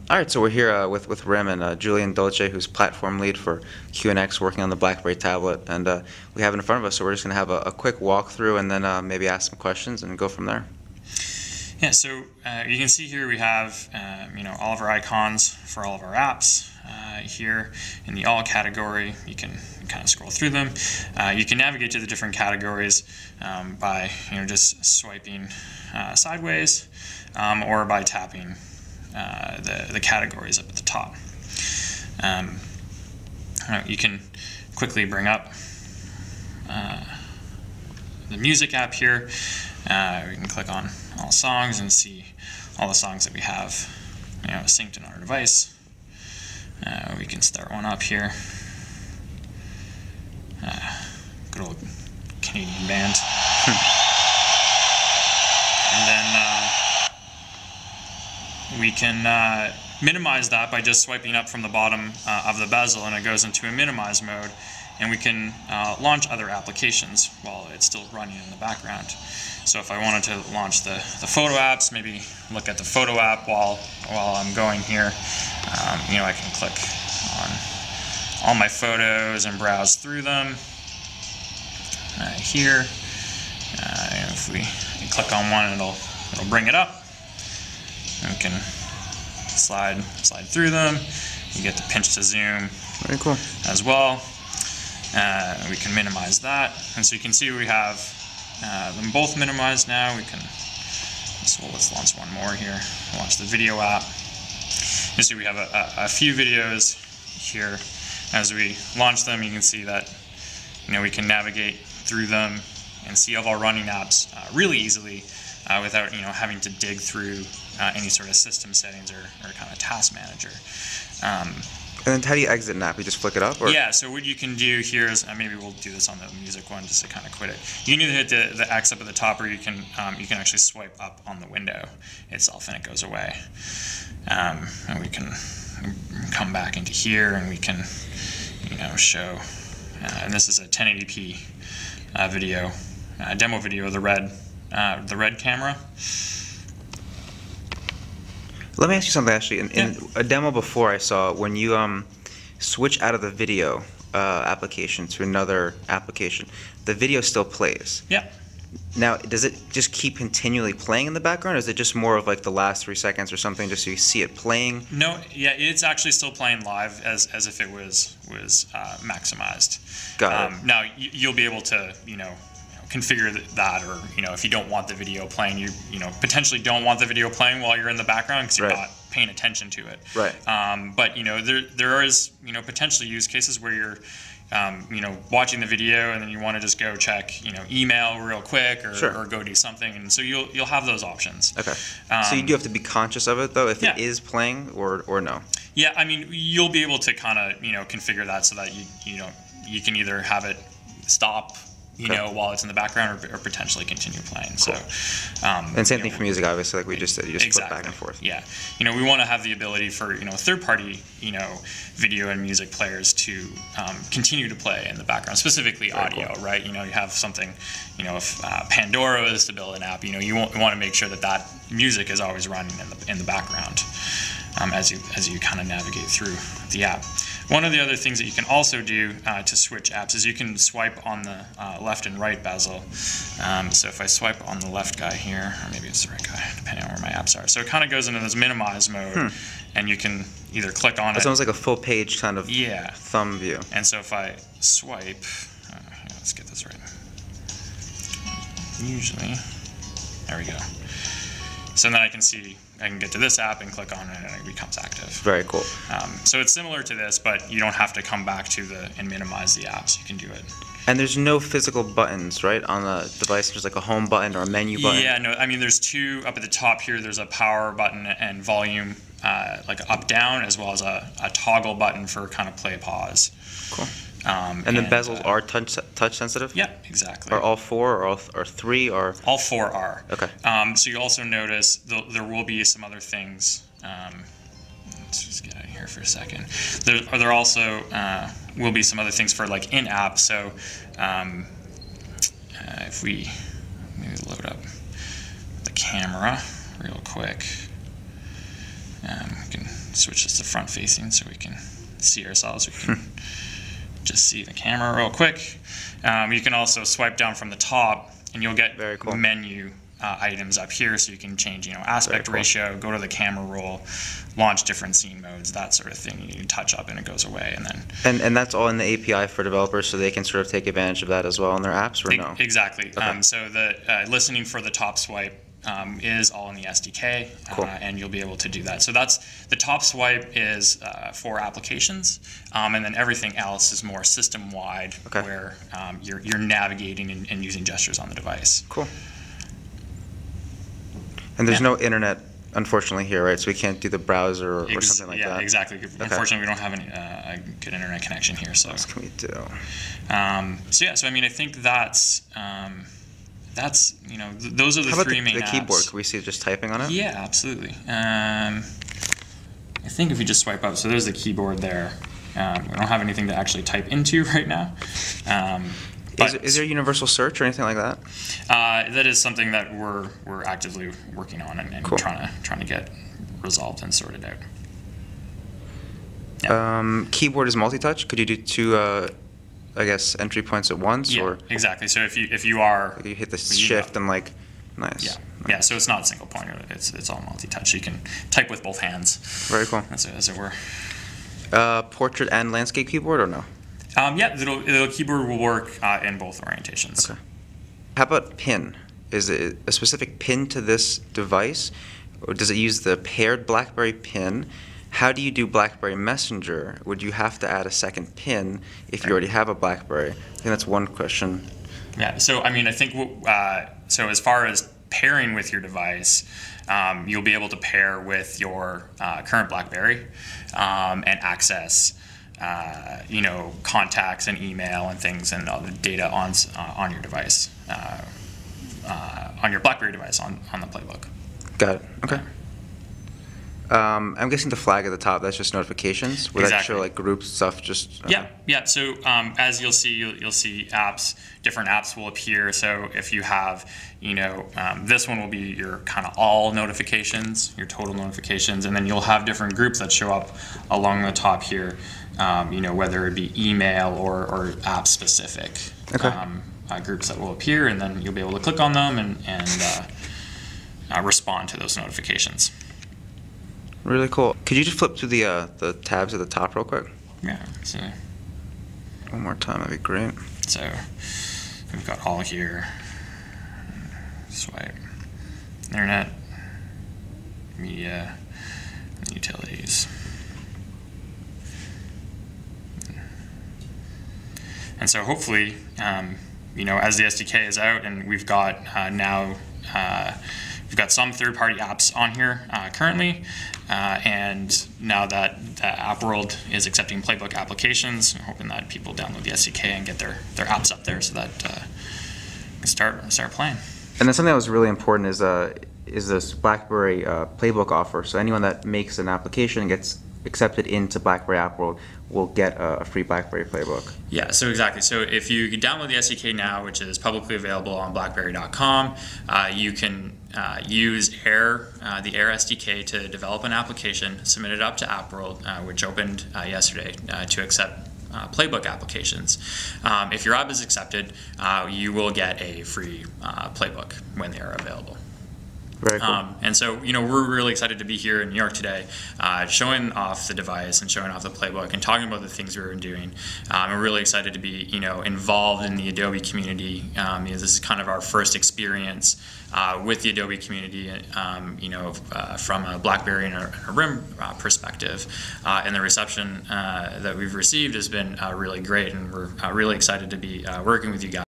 All right, so we're here with Rem and Julian Dolce, who's platform lead for QNX, working on the BlackBerry tablet, and we have it in front of us. So we're just going to have a quick walkthrough, and then maybe ask some questions and go from there. Yeah, so you can see here we have all of our icons for all of our apps. Here in the All category, you can kind of scroll through them. You can navigate to the different categories by just swiping sideways or by tapping the categories up at the top. You can quickly bring up the music app here. We can click on all songs and see all the songs that we have synced in our device. We can start one up here. Good old Canadian band. And then we can minimize that by just swiping up from the bottom of the bezel, and it goes into a minimize mode, and we can launch other applications while it's still running in the background. So if I wanted to launch the photo apps, maybe look at the photo app while I'm going here, I can click on all my photos and browse through them. Here, if we click on one, it'll bring it up. And we can slide through them. You get the pinch to zoom. Very cool. As well. We can minimize that, and so you can see we have them both minimized now. Let's launch one more here. Launch the video app. You see we have a few videos here. As we launch them, you can see that we can navigate through them and see all of our running apps really easily without having to dig through any sort of system settings or kind of task manager. And then how do you exit an app? You just flick it up? Or? Yeah, so what you can do here is, maybe we'll do this on the music one just to kind of quit it. You can either hit the X up at the top, or you can actually swipe up on the window itself and it goes away. And we can come back into here and we can show, and this is a 1080p video, demo video of the red camera. Let me ask you something, actually. In a demo before, I saw when you switch out of the video application to another application, the video still plays. Yeah. Now, does it just keep continually playing in the background, or is it just more of like the last 3 seconds or something, just so you see it playing? No, yeah, it's actually still playing live as if it was maximized. Got it. Now, you'll be able to, configure that, or if you don't want the video playing, you potentially don't want the video playing while you're in the background because you're not paying attention to it. Right. But there is potentially use cases where you're watching the video and then you want to just go check email real quick or go do something, and so you'll have those options. Okay. So you do have to be conscious of it though, if it is playing or no. Yeah, I mean, you'll be able to kind of configure that so that you can either have it stop while it's in the background, or potentially continue playing. Cool. So, and same thing for music, obviously, like we just said, you just flip back and forth. Yeah, we want to have the ability for third-party video and music players to continue to play in the background, specifically audio, cool. Right? You have something, if Pandora is to build an app, you want to make sure that music is always running in the background as you kind of navigate through the app. One of the other things that you can also do to switch apps is you can swipe on the left and right bezel. So if I swipe on the left guy here, or maybe it's the right guy, depending on where my apps are. So it kind of goes into this minimize mode, and you can either click on it. It's almost like a full page kind of thumb view. And so if I swipe, let's get this right. Usually, there we go. So then I can get to this app and click on it, and it becomes active. Very cool. So it's similar to this, but you don't have to come back to and minimize the apps. You can do it. And there's no physical buttons, right, on the device? There's like a home button or a menu button? Yeah, no, I mean, there's two up at the top here. There's a power button and volume, like up-down, as well as a toggle button for kind of play pause. Cool. And the bezels are touch sensitive? Yeah, exactly. Are all four or three? Or all four are. Okay. So you also notice there will be some other things. Let's just get out of here for a second. There also will be some other things for like in-app. So if we maybe load up the camera real quick, we can switch this to front facing so we can see ourselves. We can just see the camera real quick. You can also swipe down from the top, and you'll get menu items up here, so you can change, aspect ratio, go to the camera roll, launch different scene modes, that sort of thing. You touch up and it goes away, and then. And that's all in the API for developers, so they can sort of take advantage of that as well in their apps, or no? Exactly. Okay. So the listening for the top swipe is all in the SDK, and you'll be able to do that. So the top swipe is for applications, and then everything else is more system-wide, where you're navigating and using gestures on the device. Cool. And there's no internet, unfortunately, here, right? So we can't do the browser or something like that. Yeah, exactly. Unfortunately, we don't have a good internet connection here. So what else can we do? So I mean, I think that's those are the three main apps. How about the keyboard? Can we see just typing on it? Yeah, absolutely. I think if you just swipe up, so there's the keyboard there. We don't have anything to actually type into right now. Is there universal search or anything like that? That is something that we're actively working on and trying to get resolved and sorted out. Yeah. Keyboard is multi-touch. Could you do two, I guess, entry points at once? Yeah, or exactly. So if you are, you hit the shift and nice. Yeah. Yeah. So it's not single pointer. It's all multi-touch. You can type with both hands. Very cool. As it were. Portrait and landscape keyboard or no? Yeah, the keyboard will work in both orientations. Okay. How about pin? Is it a specific pin to this device, or does it use the paired BlackBerry pin? How do you do BlackBerry Messenger? Would you have to add a second pin if you already have a BlackBerry? I think that's one question. Yeah. So I mean, I think so as far as pairing with your device, you'll be able to pair with your current BlackBerry and access. Contacts and email and things and all the data on your device, on your BlackBerry device on the PlayBook. Got it. Okay. I'm guessing the flag at the top, that's just notifications. Will that show like group stuff? Just yeah. So as you'll see apps. Different apps will appear. So if you have, this one will be your kind of all notifications, your total notifications, and then you'll have different groups that show up along the top here. Whether it be email or app specific groups that will appear, and then you'll be able to click on them and respond to those notifications. Really cool. Could you just flip through the tabs at the top real quick? Yeah. So one more time, that'd be great. So we've got all here. Swipe. Internet, media, and utilities. And so hopefully, as the SDK is out, and we've got we've got some third-party apps on here currently, and now that App World is accepting PlayBook applications, I'm hoping that people download the SDK and get their apps up there so that we can start playing. And then something that was really important is this BlackBerry PlayBook offer. So anyone that makes an application and gets accepted into BlackBerry App World will get a free BlackBerry PlayBook. Yeah, so exactly. So if you download the SDK now, which is publicly available on BlackBerry.com, you can use the Air SDK to develop an application, submit it up to App World, which opened yesterday to accept PlayBook applications. If your app is accepted, you will get a free PlayBook when they are available. Very cool. And so, we're really excited to be here in New York today, showing off the device and showing off the PlayBook and talking about the things we're doing. We're really excited to be, involved in the Adobe community. This is kind of our first experience with the Adobe community, from a BlackBerry and a RIM perspective. And the reception that we've received has been really great, and we're really excited to be working with you guys.